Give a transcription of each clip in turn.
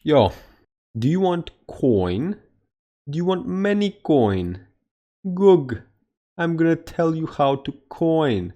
Yo, do you want coin? Do you want many coin? Gug, I'm gonna tell you how to coin.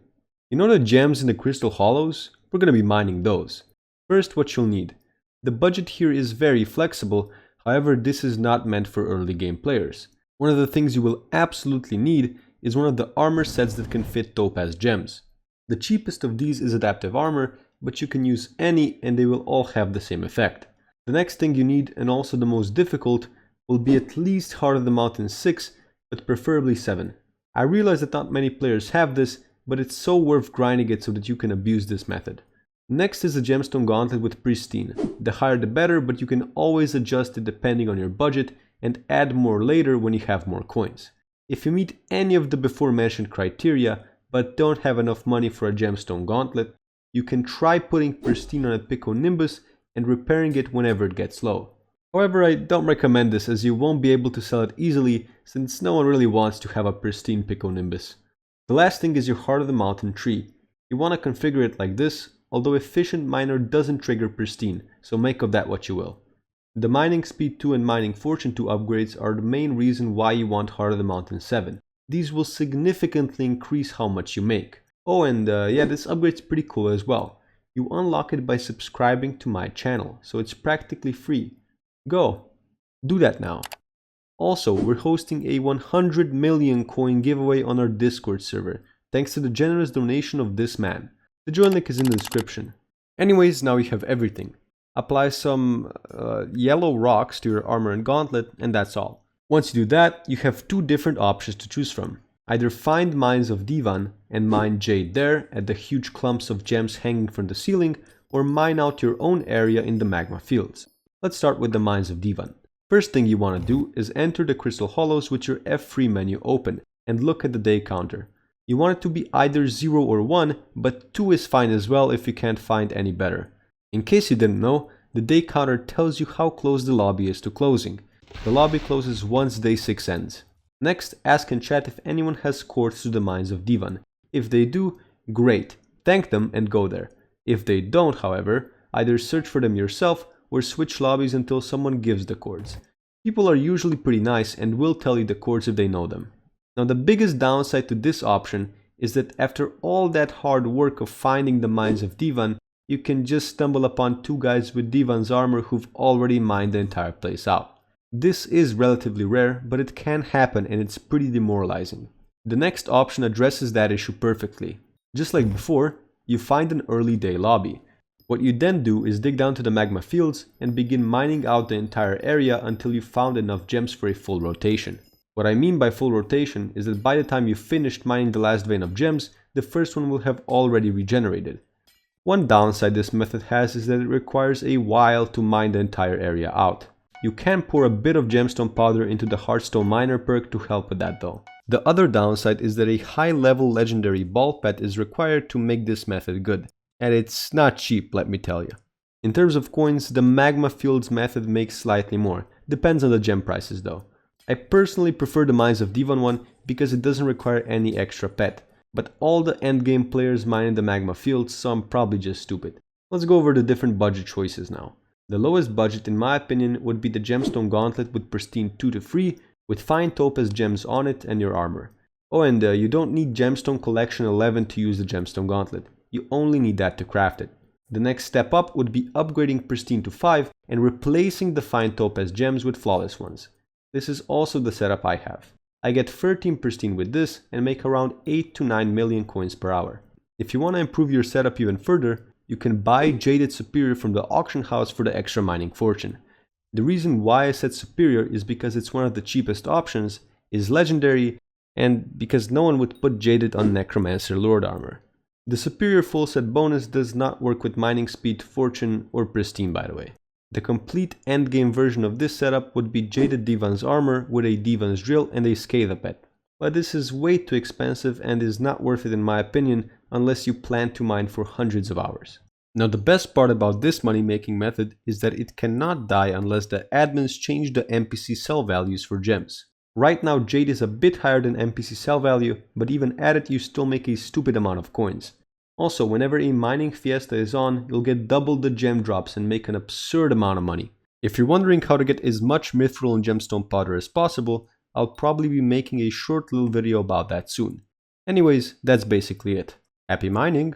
You know the gems in the crystal hollows? We're gonna be mining those. First, what you'll need. The budget here is very flexible, however this is not meant for early game players. One of the things you will absolutely need is one of the armor sets that can fit topaz gems. The cheapest of these is adaptive armor, but you can use any and they will all have the same effect. The next thing you need, and also the most difficult, will be at least Heart of the Mountain 6, but preferably 7. I realize that not many players have this, but it's so worth grinding it so that you can abuse this method. Next is the Gemstone Gauntlet with Pristine. The higher the better, but you can always adjust it depending on your budget and add more later when you have more coins. If you meet any of the before mentioned criteria, but don't have enough money for a Gemstone Gauntlet, you can try putting Pristine on a Pico Nimbus and repairing it whenever it gets low. However, I don't recommend this as you won't be able to sell it easily since no one really wants to have a pristine Pico Nimbus. The last thing is your Heart of the Mountain tree. You want to configure it like this, although Efficient Miner doesn't trigger pristine, so make of that what you will. The Mining Speed 2 and Mining Fortune 2 upgrades are the main reason why you want Heart of the Mountain 7. These will significantly increase how much you make. Oh, and yeah, this upgrade's pretty cool as well. You unlock it by subscribing to my channel, so it's practically free. Go! Do that now. Also, we're hosting a 100 million coin giveaway on our Discord server, thanks to the generous donation of this man. The join link is in the description. Anyways, now you have everything. Apply some yellow rocks to your armor and gauntlet, and that's all. Once you do that, you have two different options to choose from. Either find mines of Divan and mine jade there at the huge clumps of gems hanging from the ceiling, or mine out your own area in the Magma Fields. Let's start with the mines of Divan. First thing you want to do is enter the crystal hollows with your F3 menu open and look at the day counter. You want it to be either 0 or 1, but 2 is fine as well if you can't find any better. In case you didn't know, the day counter tells you how close the lobby is to closing. The lobby closes once day 6 ends. Next, ask in chat if anyone has quartz to the mines of Divan. If they do, great, thank them and go there. If they don't, however, either search for them yourself or switch lobbies until someone gives the coords. People are usually pretty nice and will tell you the coords if they know them. Now the biggest downside to this option is that after all that hard work of finding the mines of Divan, you can just stumble upon two guys with Divan's armor who've already mined the entire place out. This is relatively rare, but it can happen and it's pretty demoralizing. The next option addresses that issue perfectly. Just like before, you find an early day lobby. What you then do is dig down to the Magma Fields and begin mining out the entire area until you found enough gems for a full rotation. What I mean by full rotation is that by the time you finished mining the last vein of gems, the first one will have already regenerated. One downside this method has is that it requires a while to mine the entire area out. You can pour a bit of gemstone powder into the Hearthstone Miner perk to help with that though. The other downside is that a high level legendary ball pet is required to make this method good. And it's not cheap, let me tell you. In terms of coins, the Magma Fields method makes slightly more. Depends on the gem prices though. I personally prefer the Mines of Divan one because it doesn't require any extra pet. But all the endgame players mine in the Magma Fields, so I'm probably just stupid. Let's go over the different budget choices now. The lowest budget in my opinion would be the Gemstone Gauntlet with Pristine 2 to 3 with fine topaz gems on it and your armor. Oh, and you don't need Gemstone Collection 11 to use the Gemstone Gauntlet. You only need that to craft it. The next step up would be upgrading Pristine to 5 and replacing the fine topaz gems with flawless ones. This is also the setup I have. I get 13 Pristine with this and make around 8 to 9 million coins per hour. If you want to improve your setup even further, you can buy Jaded Superior from the auction house for the extra mining fortune. The reason why I said Superior is because it's one of the cheapest options, is legendary, and because no one would put Jaded on Necromancer Lord armor. The Superior full set bonus does not work with Mining Speed, Fortune, or Pristine by the way. The complete endgame version of this setup would be Jaded Divan's armor with a Divan's drill and a Scatha pet. But this is way too expensive and is not worth it in my opinion unless you plan to mine for hundreds of hours. Now the best part about this money making method is that it cannot die unless the admins change the NPC sell values for gems. Right now Jade is a bit higher than NPC sell value, but even at it you still make a stupid amount of coins. Also, whenever a mining fiesta is on, you'll get double the gem drops and make an absurd amount of money. If you're wondering how to get as much mithril and gemstone powder as possible, I'll probably be making a short little video about that soon. Anyways, that's basically it. Happy mining!